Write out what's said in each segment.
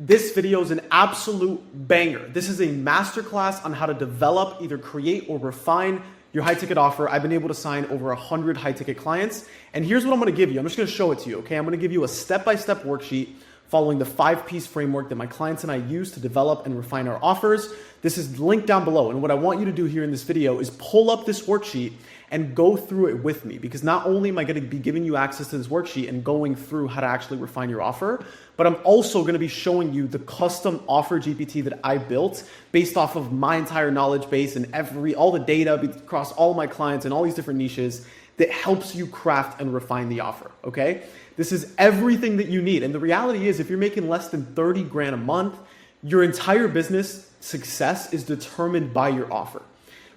This video is an absolute banger. This is a masterclass on how to develop, either create or refine your high ticket offer. I've been able to sign over 100 high ticket clients. And here's what I'm gonna give you. I'm just gonna show it to you, okay? I'm gonna give you a step-by-step worksheet following the 5-piece framework that my clients and I use to develop and refine our offers. This is linked down below. And what I want you to do here in this video is pull up this worksheet and go through it with me, because not only am I going to be giving you access to this worksheet and going through how to actually refine your offer, but I'm also going to be showing you the custom offer GPT that I built based off of my entire knowledge base and all the data across all my clients and all these different niches that helps you craft and refine the offer, okay? This is everything that you need. And the reality is, if you're making less than 30 grand a month, your entire business success is determined by your offer.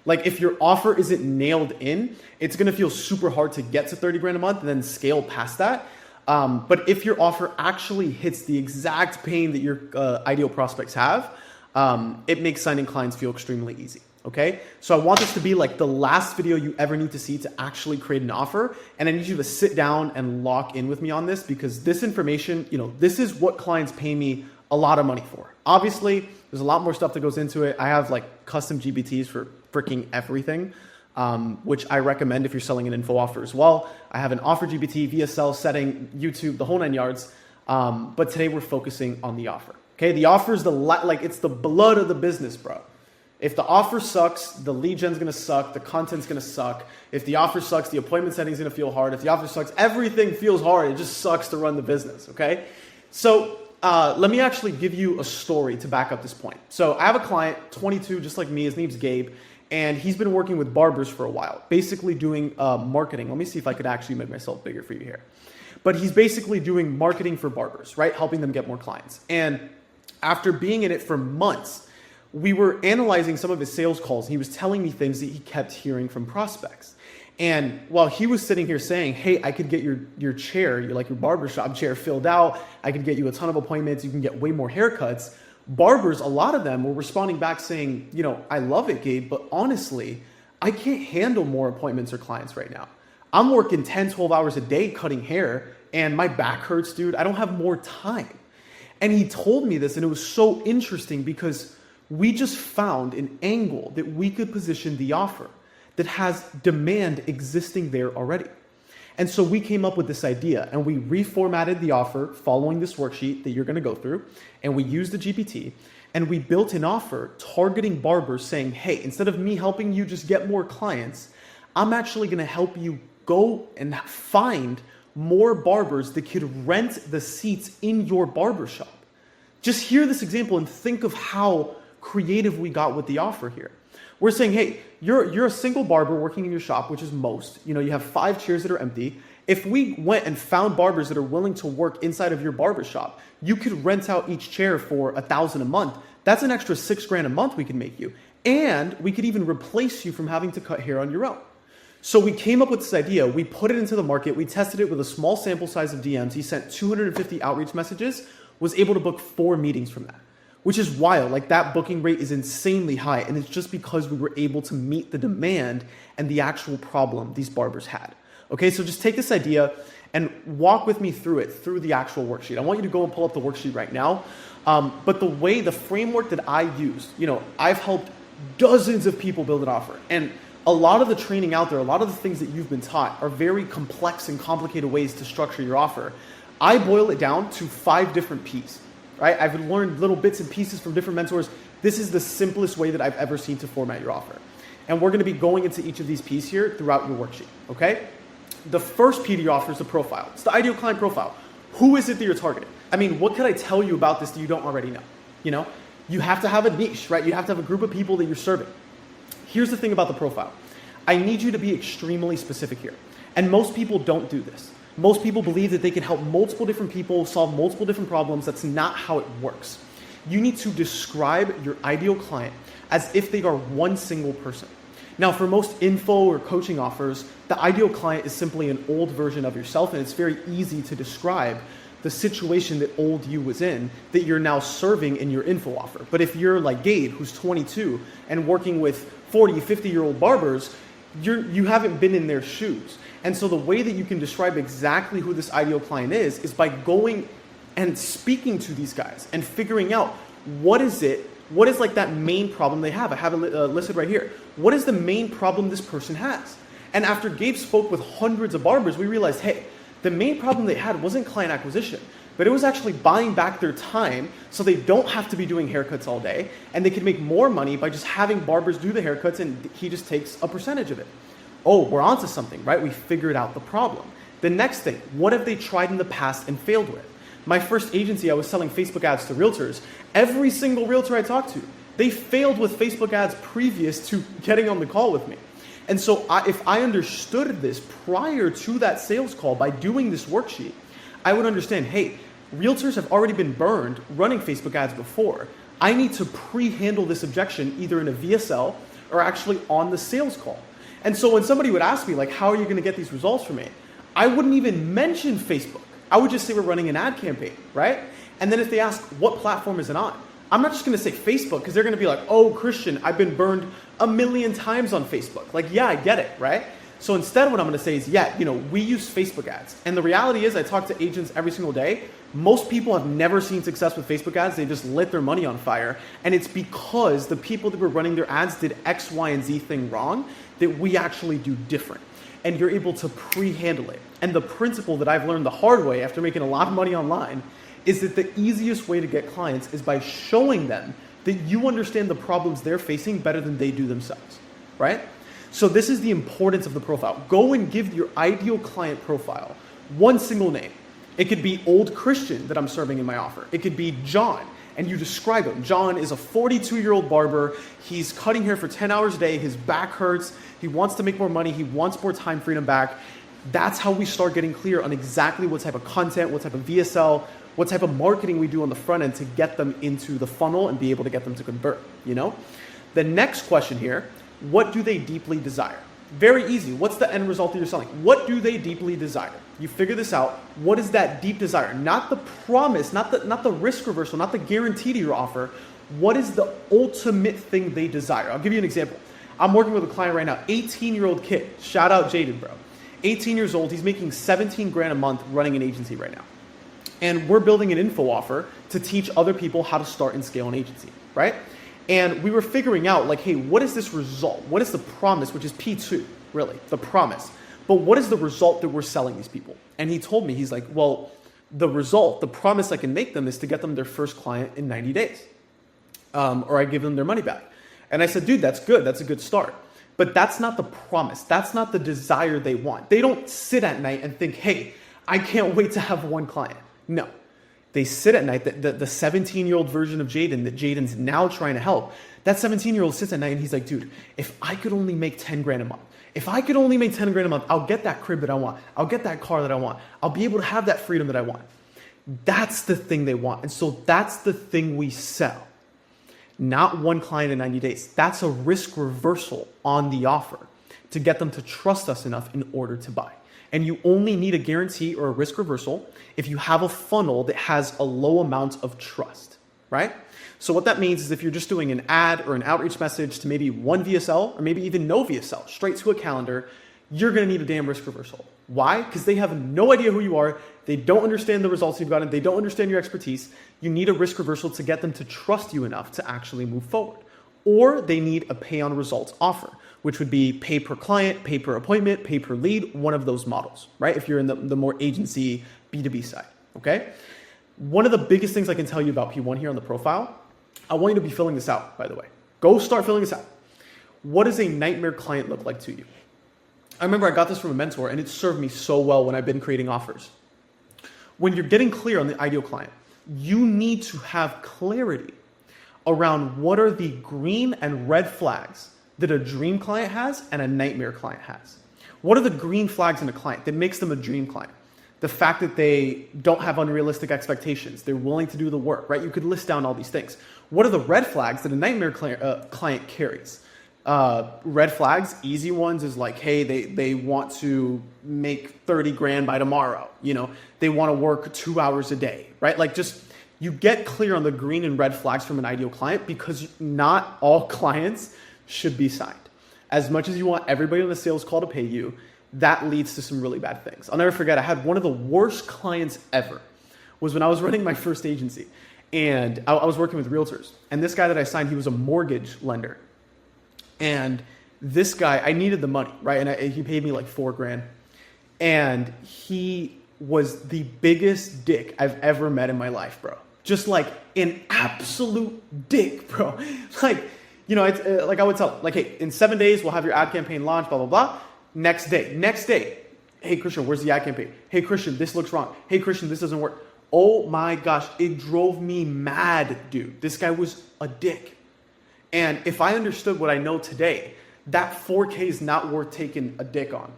Like, if your offer isn't nailed in, it's gonna feel super hard to get to 30 grand a month and then scale past that. But if your offer actually hits the exact pain that your ideal prospects have, it makes signing clients feel extremely easy, okay? So I want this to be like the last video you ever need to see to actually create an offer. And I need you to sit down and lock in with me on this, because this information, this is what clients pay me a lot of money for. Obviously, there's a lot more stuff that goes into it. I have like custom GPTs for freaking everything, which I recommend if you're selling an info offer as well. I have an offer GPT, VSL setting, YouTube, the whole 9 yards. But today we're focusing on the offer. Okay, the offer is it's the blood of the business, bro. If the offer sucks, the lead gen's gonna suck, the content's gonna suck. If the offer sucks, the appointment setting's gonna feel hard. If the offer sucks, everything feels hard. It just sucks to run the business, okay? So let me actually give you a story to back up this point. So I have a client, 22, just like me. His name's Gabe, and he's been working with barbers for a while, basically doing marketing. Let me see if I could actually make myself bigger for you here. But he's basically doing marketing for barbers, right? Helping them get more clients. And after being in it for months, we were analyzing some of his sales calls. And he was telling me things that he kept hearing from prospects. And while he was sitting here saying, hey, I could get your chair, your barbershop chair filled out. I could get you a ton of appointments. You can get way more haircuts. Barbers, a lot of them were responding back saying, I love it, Gabe, but honestly, I can't handle more appointments or clients right now. I'm working 10, 12 hours a day cutting hair and my back hurts, dude. I don't have more time. And he told me this, and it was so interesting because we just found an angle that we could position the offer that has demand existing there already. And so we came up with this idea, and we reformatted the offer following this worksheet that you're gonna go through, and we used the GPT, and we built an offer targeting barbers saying, hey, instead of me helping you just get more clients, I'm actually gonna help you go and find more barbers that could rent the seats in your barbershop. Just hear this example and think of how creative we got with the offer here. We're saying, hey, you're a single barber working in your shop, which is most. You have 5 chairs that are empty. If we went and found barbers that are willing to work inside of your barbershop, you could rent out each chair for $1,000 a month. That's an extra $6 grand a month we can make you. And we could even replace you from having to cut hair on your own. So we came up with this idea. We put it into the market. We tested it with a small sample size of DMs. He sent 250 outreach messages, was able to book 4 meetings from that, which is wild. Like, that booking rate is insanely high. And it's just because we were able to meet the demand and the actual problem these barbers had. Okay, so just take this idea and walk with me through it, through the actual worksheet. I want you to go and pull up the worksheet right now. But the framework that I used, I've helped dozens of people build an offer. And a lot of the training out there, a lot of the things that you've been taught are very complex and complicated ways to structure your offer. I boil it down to 5 different P's. Right? I've learned little bits and pieces from different mentors. This is the simplest way that I've ever seen to format your offer. And we're gonna be going into each of these P's here throughout your worksheet, okay? The first P to your offer is the profile. It's the ideal client profile. Who is it that you're targeting? I mean, what could I tell you about this that you don't already know? You have to have a niche, right? You have to have a group of people that you're serving. Here's the thing about the profile. I need you to be extremely specific here. And most people don't do this. Most people believe that they can help multiple different people solve multiple different problems. That's not how it works. You need to describe your ideal client as if they are one single person. Now, for most info or coaching offers, the ideal client is simply an old version of yourself, and it's very easy to describe the situation that old you was in that you're now serving in your info offer. But if you're like Gabe, who's 22 and working with 40, 50-year-old barbers, you haven't been in their shoes. And so the way that you can describe exactly who this ideal client is by going and speaking to these guys and figuring out what is like that main problem they have. I have it listed right here. What is the main problem this person has? And after Gabe spoke with hundreds of barbers, we realized, hey, the main problem they had wasn't client acquisition, but it was actually buying back their time so they don't have to be doing haircuts all day, and they can make more money by just having barbers do the haircuts, and he just takes a percentage of it. Oh, we're onto something, right? We figured out the problem. The next thing, what have they tried in the past and failed with? My first agency, I was selling Facebook ads to realtors. Every single realtor I talked to, they failed with Facebook ads previous to getting on the call with me. And so if I understood this prior to that sales call by doing this worksheet, I would understand, hey, realtors have already been burned running Facebook ads before. I need to pre-handle this objection either in a VSL or actually on the sales call. And so when somebody would ask me, like, how are you going to get these results from me? I wouldn't even mention Facebook. I would just say we're running an ad campaign, right? And then if they ask, what platform is it on? I'm not just going to say Facebook, because they're going to be like, oh, Christian, I've been burned 1,000,000 times on Facebook. Like, yeah, I get it, right? So instead what I'm going to say is, yeah, we use Facebook ads. And the reality is I talk to agents every single day. Most people have never seen success with Facebook ads. They just lit their money on fire. And it's because the people that were running their ads did X, Y, and Z thing wrong that we actually do different. And you're able to pre-handle it. And the principle that I've learned the hard way after making a lot of money online is that the easiest way to get clients is by showing them that you understand the problems they're facing better than they do themselves, right? So this is the importance of the profile. Go and give your ideal client profile one single name. It could be old Christian that I'm serving in my offer. It could be John, and you describe him. John is a 42-year-old barber. He's cutting hair for 10 hours a day. His back hurts. He wants to make more money. He wants more time freedom back. That's how we start getting clear on exactly what type of content, what type of VSL, what type of marketing we do on the front end to get them into the funnel and be able to get them to convert, The next question here, what do they deeply desire? Very easy. What's the end result that you're selling? What do they deeply desire? You figure this out. What is that deep desire? Not the promise, not the risk reversal, not the guarantee to your offer. What is the ultimate thing they desire? I'll give you an example. I'm working with a client right now, 18-year-old kid. Shout out Jaden, bro. 18 years old. He's making 17 grand a month running an agency right now. And we're building an info offer to teach other people how to start and scale an agency, right? And we were figuring out, like, hey, what is this result? What is the promise, which is P2, really, the promise. But what is the result that we're selling these people? And he told me, he's like, well, the result, the promise I can make them is to get them their first client in 90 days. Or I give them their money back. And I said, dude, that's good. That's a good start. But that's not the promise. That's not the desire they want. They don't sit at night and think, hey, I can't wait to have one client. No. They sit at night, the 17-year-old version of Jaden that Jaden's now trying to help, that 17-year-old sits at night and he's like, dude, if I could only make 10 grand a month, if I could only make 10 grand a month, I'll get that crib that I want. I'll get that car that I want. I'll be able to have that freedom that I want. That's the thing they want. And so that's the thing we sell. Not one client in 90 days. That's a risk reversal on the offer to get them to trust us enough in order to buy. And you only need a guarantee or a risk reversal if you have a funnel that has a low amount of trust, right? So what that means is if you're just doing an ad or an outreach message to maybe one VSL or maybe even no VSL, straight to a calendar, you're going to need a damn risk reversal. Why? Because they have no idea who you are. They don't understand the results you've gotten. They don't understand your expertise. You need a risk reversal to get them to trust you enough to actually move forward. Or they need a pay on results offer, which would be pay per client, pay per appointment, pay per lead, one of those models, right? If you're in the more agency B2B side, okay? One of the biggest things I can tell you about P1 here on the profile, I want you to be filling this out, by the way. Go start filling this out. What does a nightmare client look like to you? I remember I got this from a mentor and it served me so well when I've been creating offers. When you're getting clear on the ideal client, you need to have clarity around what are the green and red flags that a dream client has and a nightmare client has. What are the green flags in a client that makes them a dream client? The fact that they don't have unrealistic expectations. They're willing to do the work, right? You could list down all these things. What are the red flags that a nightmare client carries? Red flags, easy ones is like, hey, they want to make 30 grand by tomorrow. They want to work 2 hours a day, right? Like just, you get clear on the green and red flags from an ideal client because not all clients should be signed. As much as you want everybody on the sales call to pay you, that leads to some really bad things. I'll never forget, I had one of the worst clients ever was when I was running my first agency, and I was working with realtors. And this guy that I signed, he was a mortgage lender. And this guy, I needed the money, right? And he paid me like $4,000. And he was the biggest dick I've ever met in my life, bro. Just like an absolute dick, bro. Like, you know, it's like I would tell him, like, hey, in 7 days, we'll have your ad campaign launched, blah, blah, blah. Next day, hey, Christian, where's the ad campaign? Hey, Christian, this looks wrong. Hey, Christian, this doesn't work. Oh my gosh, it drove me mad, dude. This guy was a dick. And if I understood what I know today, that 4K is not worth taking a dick on.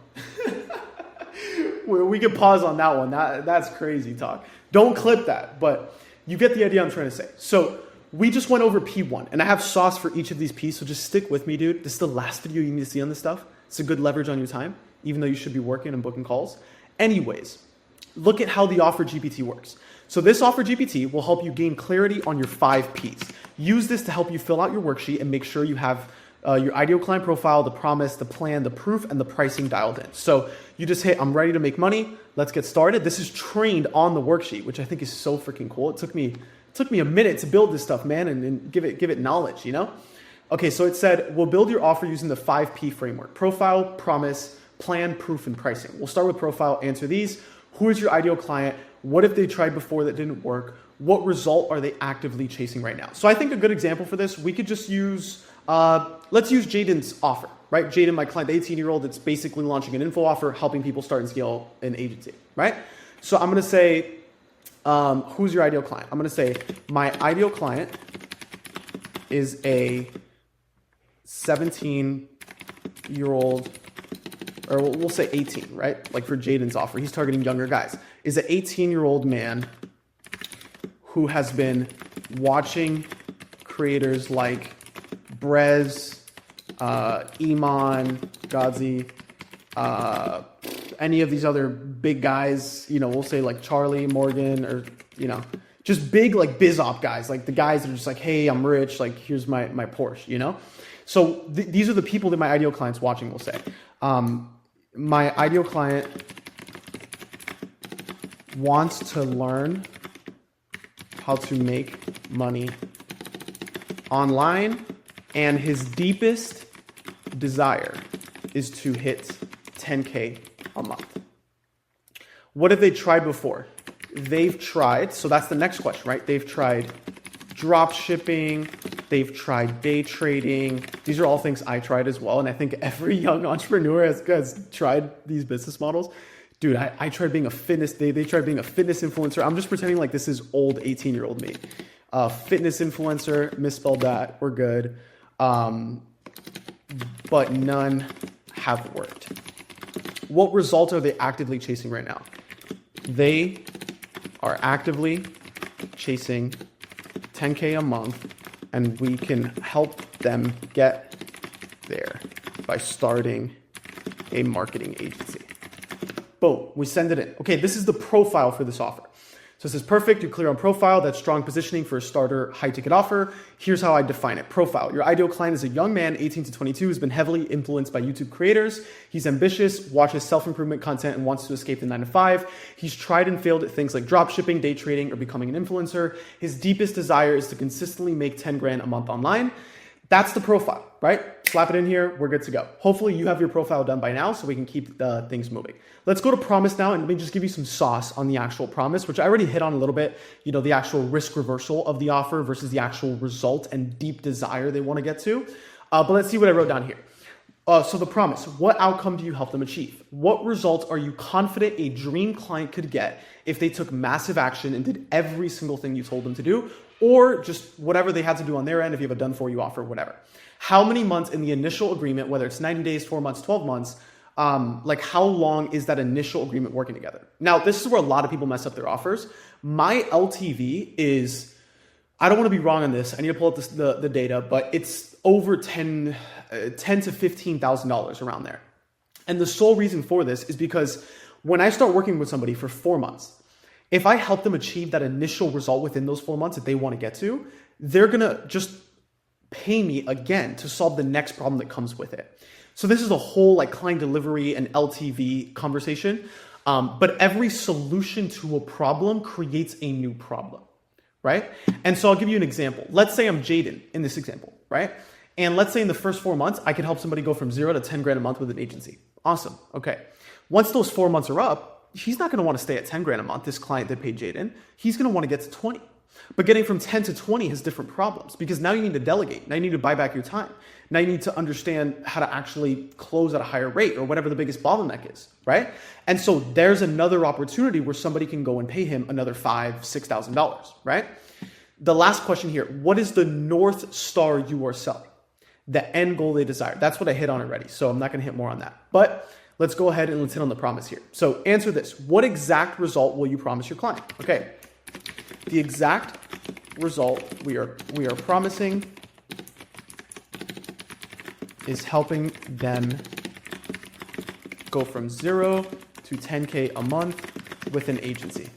We can pause on that one. That's crazy talk. Don't clip that, but you get the idea I'm trying to say. So we just went over P1, and I have sauce for each of these Ps, so just stick with me, dude. This is the last video you need to see on this stuff. It's a good leverage on your time, even though you should be working and booking calls. Anyways, look at how the Offer GPT works. So this Offer GPT will help you gain clarity on your 5 Ps. Use this to help you fill out your worksheet and make sure you have your ideal client profile, the promise, the plan, the proof, and the pricing dialed in. So you just hit, I'm ready to make money. Let's get started. This is trained on the worksheet, which I think is so freaking cool. It took me a minute to build this stuff, man, and give it knowledge, you know? Okay, so it said, we'll build your offer using the 5P framework: profile, promise, plan, proof, and pricing. We'll start with profile, answer these. Who is your ideal client? What if they tried before that didn't work? What result are they actively chasing right now? So I think a good example for this, we could just use, let's use Jaden's offer, right? Jaden, my client, the 18-year-old that's basically launching an info offer, helping people start and scale an agency, right? So I'm gonna say, who's your ideal client? I'm gonna say, my ideal client is a 17-year-old, or we'll say 18, right? Like for Jaden's offer, he's targeting younger guys. Is an 18-year-old man who has been watching creators like Brez, Iman, Gazi, any of these other big guys, you know, we'll say like Charlie, Morgan, or, you know, just big like biz op guys, like the guys that are just like, hey, I'm rich, like here's my Porsche, you know? So these are the people that my ideal client's watching, we'll say. My ideal client wants to learn how to make money online, and his deepest desire is to hit 10K a month. What have they tried before? They've tried, so that's the next question, right? They've tried drop shipping, they've tried day trading. These are all things I tried as well, and I think every young entrepreneur has tried these business models. Dude, I tried being a fitness, they tried being a fitness influencer. I'm just pretending like this is old 18-year-old me. Fitness influencer, misspelled that, we're good. But none have worked. What results are they actively chasing right now? They are actively chasing 10K a month, and we can help them get there by starting a marketing agency. Boom, we send it in. Okay, this is the profile for this offer. So it says, perfect, you're clear on profile. That's strong positioning for a starter high ticket offer. Here's how I define it. Profile, your ideal client is a young man, 18 to 22, who's been heavily influenced by YouTube creators. He's ambitious, watches self-improvement content, and wants to escape the 9 to 5. He's tried and failed at things like drop shipping, day trading, or becoming an influencer. His deepest desire is to consistently make 10 grand a month online. That's the profile, right? Slap it in here, we're good to go. Hopefully you have your profile done by now so we can keep things moving. Let's go to promise now, and let me just give you some sauce on the actual promise, which I already hit on a little bit, you know, the actual risk reversal of the offer versus the actual result and deep desire they want to get to. But let's see what I wrote down here. So the promise, what outcome do you help them achieve? What results are you confident a dream client could get if they took massive action and did every single thing you told them to do, or just whatever they had to do on their end if you have a done for you offer, whatever. How many months in the initial agreement, whether it's 90 days, 4 months, 12 months, like how long is that initial agreement working together? Now, this is where a lot of people mess up their offers. My LTV is, I don't want to be wrong on this. I need to pull up the data, but it's over $10,000 to $15,000 around there. And the sole reason for this is because when I start working with somebody for 4 months, if I help them achieve that initial result within those 4 months that they want to get to, they're going to just pay me again to solve the next problem that comes with it. So this is a whole like client delivery and LTV conversation. But every solution to a problem creates a new problem, right? And so I'll give you an example. Let's say I'm Jaden in this example, right? And let's say in the first 4 months, I could help somebody go from 0 to 10 grand a month with an agency. Awesome. Okay. Once those 4 months are up, he's not going to want to stay at 10 grand a month, this client that paid Jaden. He's going to want to get to 20. But getting from 10 to 20 has different problems because now you need to delegate. Now you need to buy back your time. Now you need to understand how to actually close at a higher rate or whatever the biggest bottleneck is, right? And so there's another opportunity where somebody can go and pay him another $5,000, $6,000, right? The last question here, what is the North Star you are selling? The end goal they desire. That's what I hit on already. So I'm not going to hit more on that. But let's go ahead and let's hit on the promise here. So answer this. What exact result will you promise your client? Okay. The exact result we are promising is helping them go from 0 to 10K a month with an agency.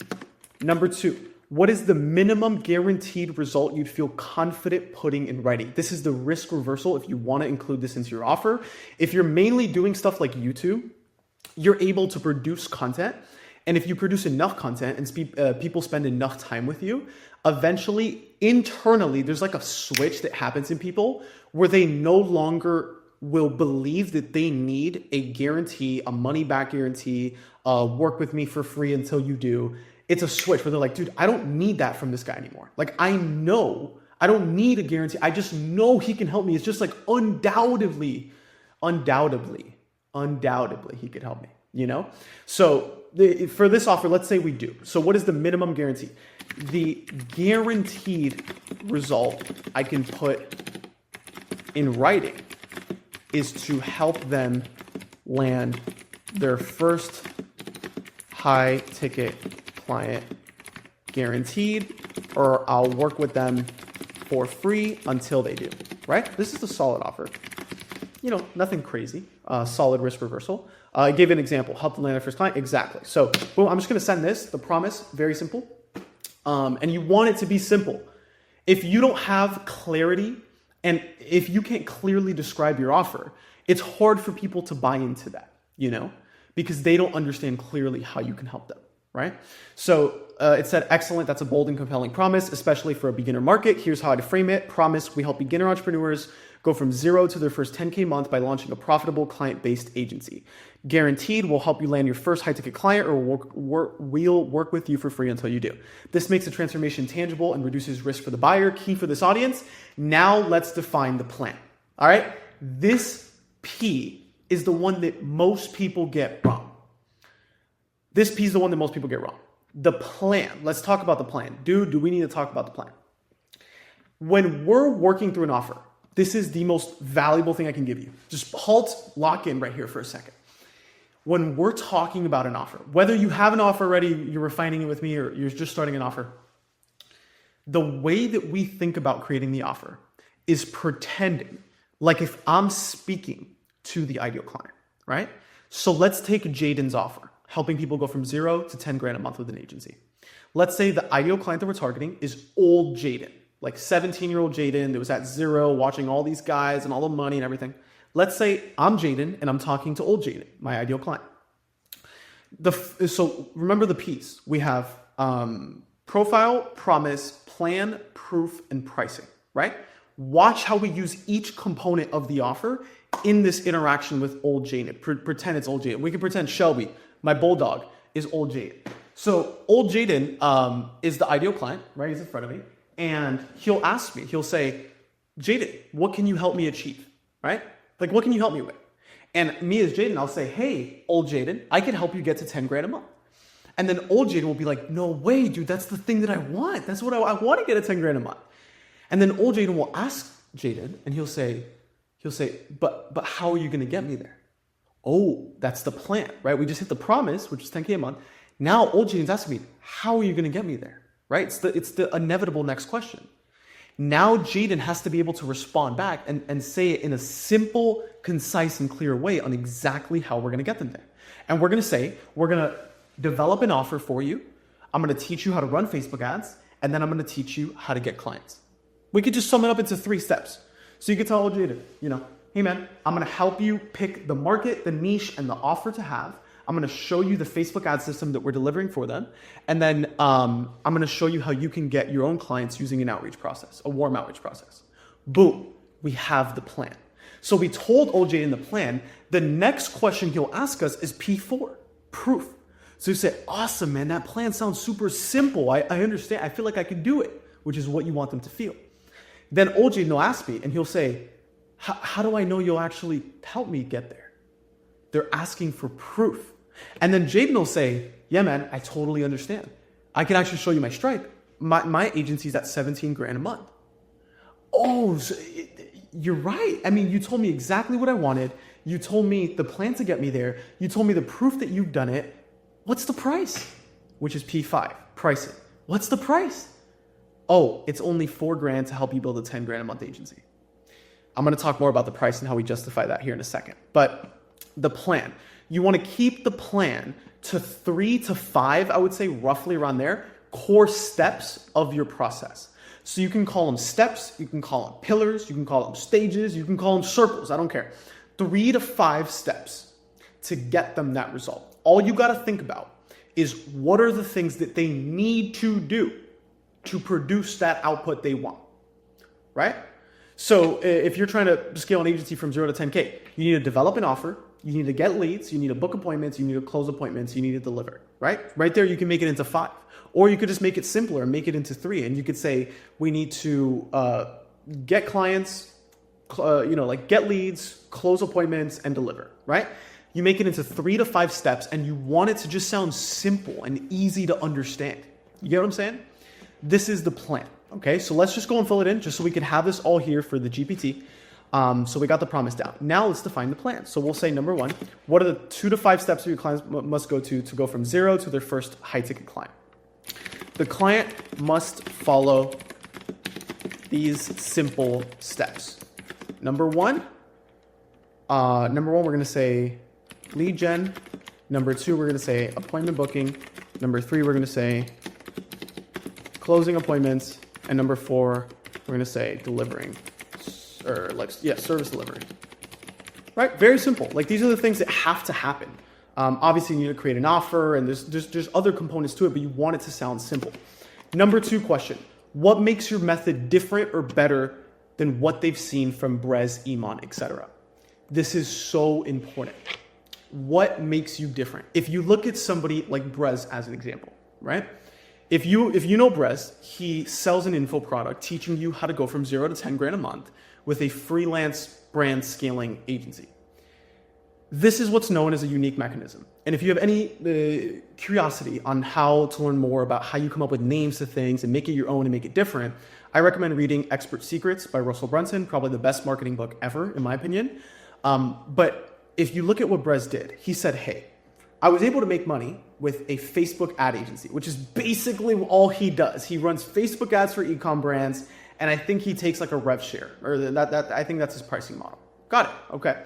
Number 2, what is the minimum guaranteed result you'd feel confident putting in writing? This is the risk reversal if you want to include this into your offer. If you're mainly doing stuff like YouTube, you're able to produce content. And if you produce enough content and people spend enough time with you, eventually, internally, there's like a switch that happens in people where they no longer will believe that they need a guarantee, a money back guarantee, work with me for free until you do. It's a switch where they're like, dude, I don't need that from this guy anymore. Like, I know I don't need a guarantee. I just know he can help me. It's just like undoubtedly he could help me, you know? So for this offer, let's say we do. So what is the minimum guarantee? The guaranteed result I can put in writing is to help them land their first high ticket client guaranteed, or I'll work with them for free until they do, right? This is a solid offer. You know, nothing crazy, solid risk reversal. I gave an example, help them land their first client, exactly. So boom, I'm just gonna send this, the promise, very simple. And you want it to be simple. If you don't have clarity and if you can't clearly describe your offer, it's hard for people to buy into that, you know, because they don't understand clearly how you can help them, right? So it said, excellent, that's a bold and compelling promise, especially for a beginner market. Here's how I'd frame it. Promise, we help beginner entrepreneurs go from 0 to their first 10K month by launching a profitable client-based agency. Guaranteed, we'll help you land your first high-ticket client, or we'll work with you for free until you do. This makes the transformation tangible and reduces risk for the buyer. Key for this audience. Now let's define the plan. All right? This P is the one that most people get wrong. This P is the one that most people get wrong. The plan. Let's talk about the plan. Dude, do we need to talk about the plan? When we're working through an offer, this is the most valuable thing I can give you. Just halt, lock in right here for a second. When we're talking about an offer, whether you have an offer already, you're refining it with me, or you're just starting an offer, the way that we think about creating the offer is pretending like if I'm speaking to the ideal client, right? So let's take Jaden's offer, helping people go from 0 to 10 grand a month with an agency. Let's say the ideal client that we're targeting is old Jaden, like 17-year-old Jaden that was at 0, watching all these guys and all the money and everything. Let's say I'm Jaden and I'm talking to old Jaden, my ideal client. So remember the P's. We have profile, promise, plan, proof, and pricing, right? Watch how we use each component of the offer in this interaction with old Jaden. Pretend it's old Jaden. We can pretend Shelby, my bulldog, is old Jaden. So old Jaden is the ideal client, right? He's in front of me. And he'll ask me, he'll say, Jaden, what can you help me achieve, right? Like, what can you help me with? And me as Jaden, I'll say, hey, old Jaden, I can help you get to 10 grand a month. And then old Jaden will be like, no way, dude, that's the thing that I want. That's what I want to get at 10 grand a month. And then old Jaden will ask Jaden, and he'll say, but how are you going to get me there? Oh, that's the plan, right? We just hit the promise, which is 10K a month. Now old Jaden's asking me, how are you going to get me there? Right? It's the inevitable next question. Now Jaden has to be able to respond back and say it in a simple, concise, and clear way on exactly how we're going to get them there. And we're going to say, we're going to develop an offer for you. I'm going to teach you how to run Facebook ads. And then I'm going to teach you how to get clients. We could just sum it up into 3 steps. So you could tell Jaden, hey man, I'm going to help you pick the market, the niche, and the offer to have. I'm going to show you the Facebook ad system that we're delivering for them. And then I'm going to show you how you can get your own clients using an outreach process, a warm outreach process. Boom, we have the plan. So we told OJ in the plan, the next question he'll ask us is P4, proof. So you say, awesome, man, that plan sounds super simple. I understand. I feel like I can do it, which is what you want them to feel. Then OJ will ask me and he'll say, how do I know you'll actually help me get there? They're asking for proof. And then Jaden will say, yeah, man, I totally understand. I can actually show you my Stripe. My agency's at 17 grand a month. Oh, so you're right. I mean, you told me exactly what I wanted. You told me the plan to get me there. You told me the proof that you've done it. What's the price? Which is P5, pricing. What's the price? Oh, it's only 4 grand to help you build a 10 grand a month agency. I'm going to talk more about the price and how we justify that here in a second. But the plan, you want to keep the plan to 3 to 5, I would say roughly around there, core steps of your process. So you can call them steps, you can call them pillars, you can call them stages, you can call them circles, I don't care. 3 to 5 steps to get them that result. All you got to think about is what are the things that they need to do to produce that output they want, right? So if you're trying to scale an agency from 0 to 10K, you need to develop an offer, you need to get leads, you need to book appointments, you need to close appointments, you need to deliver, right? Right there, you can make it into 5. Or you could just make it simpler and make it into 3. And you could say, we need to get clients, like get leads, close appointments, and deliver, right? You make it into 3 to 5 steps and you want it to just sound simple and easy to understand. You get what I'm saying? This is the plan. Okay, so let's just go and fill it in just so we can have this all here for the GPT. So we got the promise down. Now let's define the plan. So we'll say number 1, what are the 2 to 5 steps that your clients must go to go from 0 to their first high ticket client? The client must follow these simple steps. Number 1, we're going to say lead gen. Number 2, we're going to say appointment booking. Number 3, we're going to say closing appointments. And number 4, we're going to say delivering, service delivery. Right? Very simple. Like these are the things that have to happen. Obviously, you need to create an offer, and there's other components to it, but you want it to sound simple. Number 2 question: what makes your method different or better than what they've seen from Brez, Iman, etc.? This is so important. What makes you different? If you look at somebody like Brez as an example, right? If you know Brez, he sells an info product teaching you how to go from 0 to 10 grand a month with a freelance brand scaling agency. This is what's known as a unique mechanism. And if you have any curiosity on how to learn more about how you come up with names to things and make it your own and make it different, I recommend reading Expert Secrets by Russell Brunson, probably the best marketing book ever, in my opinion. But if you look at what Brez did, he said, hey, I was able to make money with a Facebook ad agency, which is basically all he does. He runs Facebook ads for e-com brands, and I think he takes like a rev share, or I think that's his pricing model. Got it. Okay.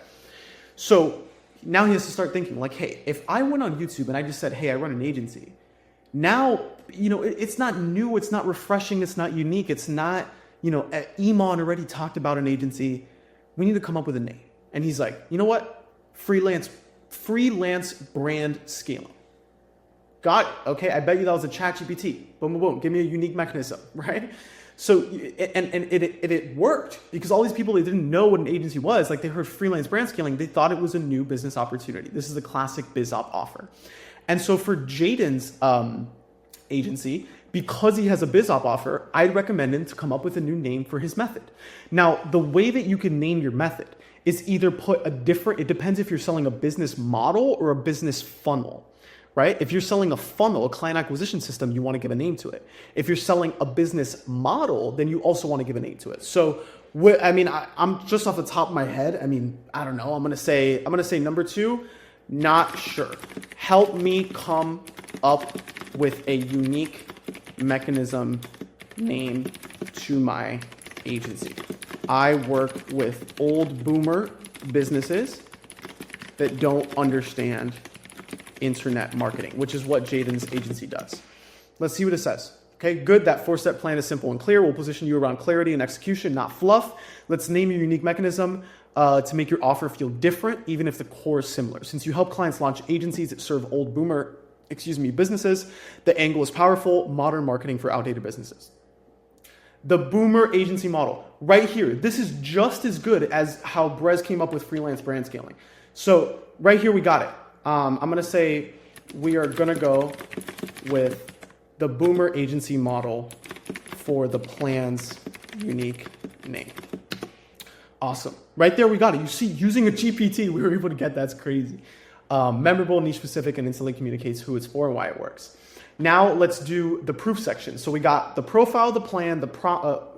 So now he has to start thinking like, hey, if I went on YouTube and I just said, hey, I run an agency, now, it's not new, it's not refreshing, it's not unique, it's not, Iman already talked about an agency. We need to come up with a name. And he's like, you know what? Freelance brand scaling. Got it. Okay, I bet you that was a ChatGPT. Boom, boom, boom. Give me a unique mechanism, right? So, and it worked because all these people, they didn't know what an agency was. Like they heard freelance brand scaling. They thought it was a new business opportunity. This is a classic BizOp offer. And so for Jaden's agency, because he has a BizOp offer, I'd recommend him to come up with a new name for his method. Now, the way that you can name your method is either put it depends if you're selling a business model or a business funnel, right? If you're selling a funnel, a client acquisition system, you want to give a name to it. If you're selling a business model, then you also want to give a name to it. So, I'm just off the top of my head. I don't know. I'm going to say number 2, not sure. Help me come up with a unique mechanism name to my agency. I work with old boomer businesses that don't understand internet marketing, which is what Jaden's agency does. Let's see what it says. Okay, good. That 4-step plan is simple and clear. We'll position you around clarity and execution, not fluff. Let's name your unique mechanism to make your offer feel different, even if the core is similar. Since you help clients launch agencies that serve old boomer, businesses, the angle is powerful, modern marketing for outdated businesses. The boomer agency model right here. This is just as good as how Brez came up with freelance brand scaling. So right here, we got it. I'm going to say we are going to go with the boomer agency model for the plan's unique name. Awesome. Right there, we got it. You see, using a GPT, we were able to get that's crazy. Memorable, niche specific, and instantly communicates who it's for and why it works. Now let's do the proof section. So we got the profile, the plan, the profile,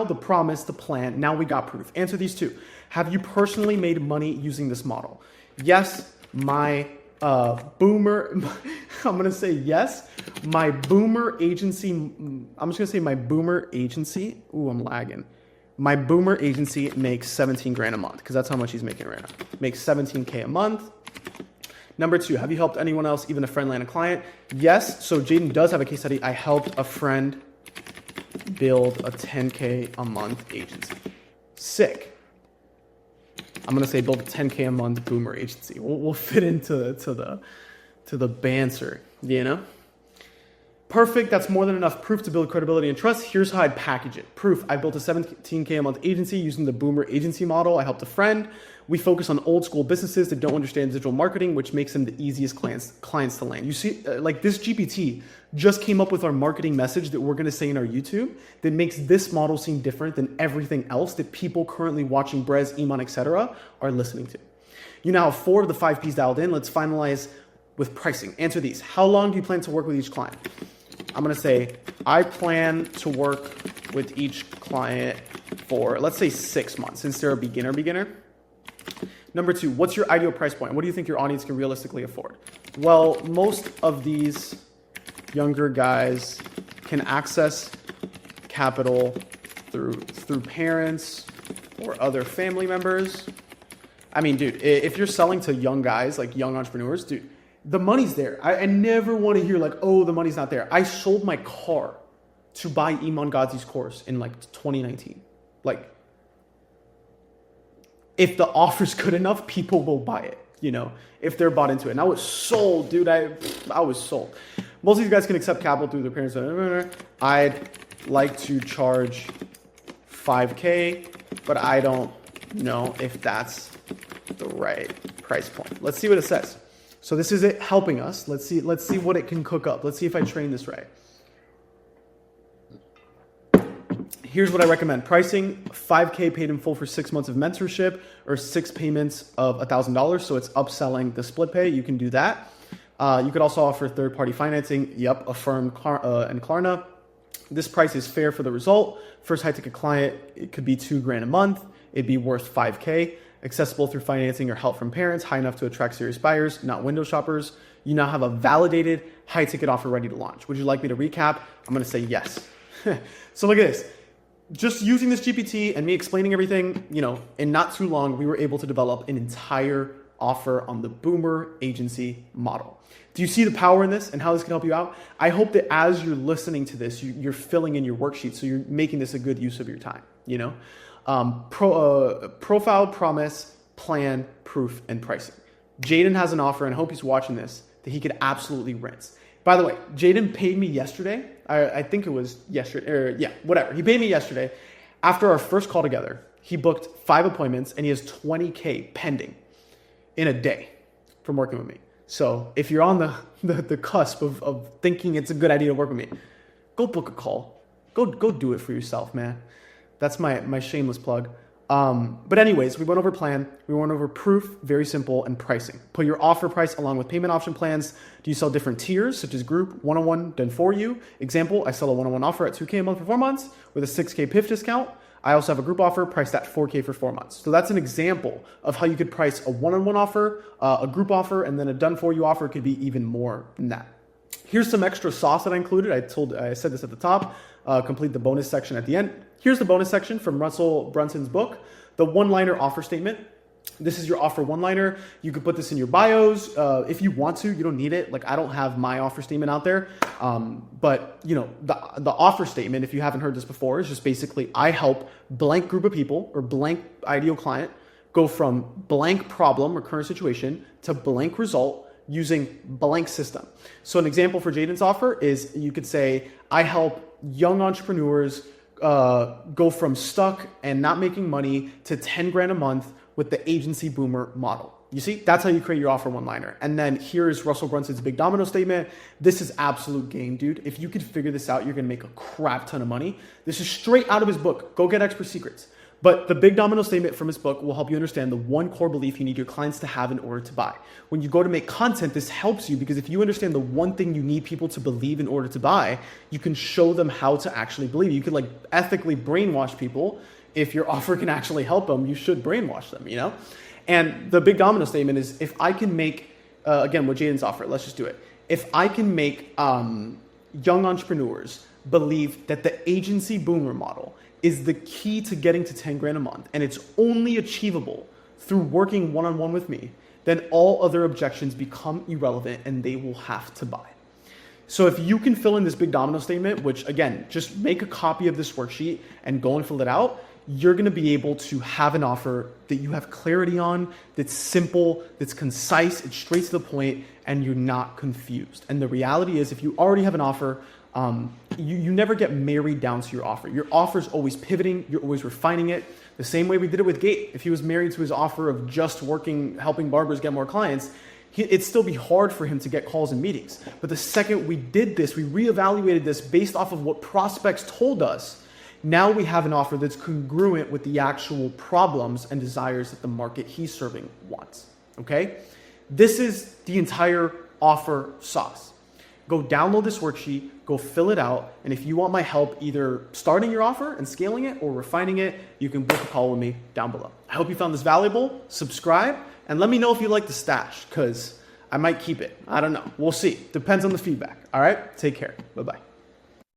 the promise, the plan. Now we got proof. Answer these two. Have you personally made money using this model? Yes, my boomer. I'm gonna say yes. My boomer agency. I'm just gonna say my boomer agency. Ooh, I'm lagging. My boomer agency makes 17 grand a month because that's how much he's making right now. Makes 17K a month. Number 2, have you helped anyone else, even a friend land a client? Yes. So Jaden does have a case study. I helped a friend build a 10K a month agency. Sick. I'm gonna say build a 10K a month boomer agency. We'll fit into the banter, you know? Perfect. That's more than enough proof to build credibility and trust. Here's how I'd package it. Proof. I built a 17K a month agency using the boomer agency model. I helped a friend. We focus on old school businesses that don't understand digital marketing, which makes them the easiest clients to land. You see, like this GPT just came up with our marketing message that we're going to say in our YouTube that makes this model seem different than everything else that people currently watching Brez, Iman, etc. are listening to. You now have 4 of the 5 P's dialed in. Let's finalize with pricing. Answer these. How long do you plan to work with each client? I'm going to say, I plan to work with each client for, let's say 6 months, since they're a beginner. Number 2, what's your ideal price point? What do you think your audience can realistically afford? Well, most of these younger guys can access capital through parents or other family members. I mean, dude, if you're selling to young guys, like young entrepreneurs, dude, the money's there. I never want to hear like, oh, the money's not there. I sold my car to buy Iman Gadzhi's course in like 2019. Like, if the offer's good enough, people will buy it, you know, if they're bought into it. And I was sold, dude. I was sold. Most of these guys can accept capital through their parents. I'd like to charge 5K, but I don't know if that's the right price point. Let's see what it says. So this is it helping us. Let's see what it can cook up. Let's see if I train this right. Here's what I recommend. Pricing, 5K paid in full for 6 months of mentorship or 6 payments of $1,000. So it's upselling the split pay. You can do that. You could also offer third-party financing. Yep, Affirm and Klarna. This price is fair for the result. First high-ticket client, it could be $2 grand a month. It'd be worth 5K. Accessible through financing or help from parents, high enough to attract serious buyers, not window shoppers. You now have a validated high-ticket offer ready to launch. Would you like me to recap? I'm going to say yes. So look at this. Just using this GPT and me explaining everything, you know, in not too long, we were able to develop an entire offer on the boomer agency model. Do you see the power in this and how this can help you out? I hope that as you're listening to this, you're filling in your worksheet, so you're making this a good use of your time, you know? Profile, promise, plan, proof, and pricing. Jaden has an offer, and I hope he's watching this, that he could absolutely rinse. By the way, Jaden paid me yesterday. I think it was yesterday, or yeah, whatever. He paid me yesterday. After our first call together, he booked 5 appointments, and he has 20K pending in a day from working with me. So if you're on the cusp of thinking it's a good idea to work with me, go book a call. Go do it for yourself, man. That's my shameless plug. But anyways, we went over plan, we went over proof, very simple, and pricing. Put your offer price along with payment option plans. Do you sell different tiers, such as group, one-on-one, done for you? Example, I sell a one-on-one offer at 2K a month for 4 months with a 6K PIF discount. I also have a group offer priced at 4K for 4 months. So that's an example of how you could price a one-on-one offer, a group offer, and then a done for you offer could be even more than that. Here's some extra sauce that I included. I said this at the top. Complete the bonus section at the end. Here's the bonus section from Russell Brunson's book, the one-liner offer statement. This is your offer one-liner. You could put this in your bios if you want to. You don't need it. Like I don't have my offer statement out there, but you know the offer statement, if you haven't heard this before, is just basically I help blank group of people or blank ideal client go from blank problem or current situation to blank result using blank system. So an example for Jaden's offer is you could say I help young entrepreneurs go from stuck and not making money to 10 grand a month with the agency boomer model. You see, that's how you create your offer one-liner. And then here's Russell Brunson's big domino statement. This is absolute game, dude. If you could figure this out, you're gonna make a crap ton of money. This is straight out of his book, Go Get Expert Secrets. But the big domino statement from his book will help you understand the one core belief you need your clients to have in order to buy. When you go to make content, this helps you because if you understand the one thing you need people to believe in order to buy, you can show them how to actually believe. You can like ethically brainwash people. If your offer can actually help them, you should brainwash them, you know? And the big domino statement is if I can make, again, with Jaden's offer, let's just do it. If I can make young entrepreneurs believe that the agency boomer model is the key to getting to 10 grand a month and it's only achievable through working one-on-one with me, then all other objections become irrelevant and they will have to buy. So if you can fill in this big domino statement, which again, just make a copy of this worksheet and go and fill it out, you're gonna be able to have an offer that you have clarity on, that's simple, that's concise, it's straight to the point, and you're not confused. And the reality is if you already have an offer, you never get married down to your offer. Your offer is always pivoting, you're always refining it. The same way we did it with Gate. If he was married to his offer of just working, helping barbers get more clients, it'd still be hard for him to get calls and meetings. But the second we did this, we reevaluated this based off of what prospects told us. Now we have an offer that's congruent with the actual problems and desires that the market he's serving wants, okay? This is the entire offer sauce. Go download this worksheet, go fill it out, and if you want my help either starting your offer and scaling it or refining it, you can book a call with me down below. I hope you found this valuable. Subscribe, and let me know if you like the stash, because I might keep it. I don't know. We'll see. Depends on the feedback. All right? Take care. Bye-bye.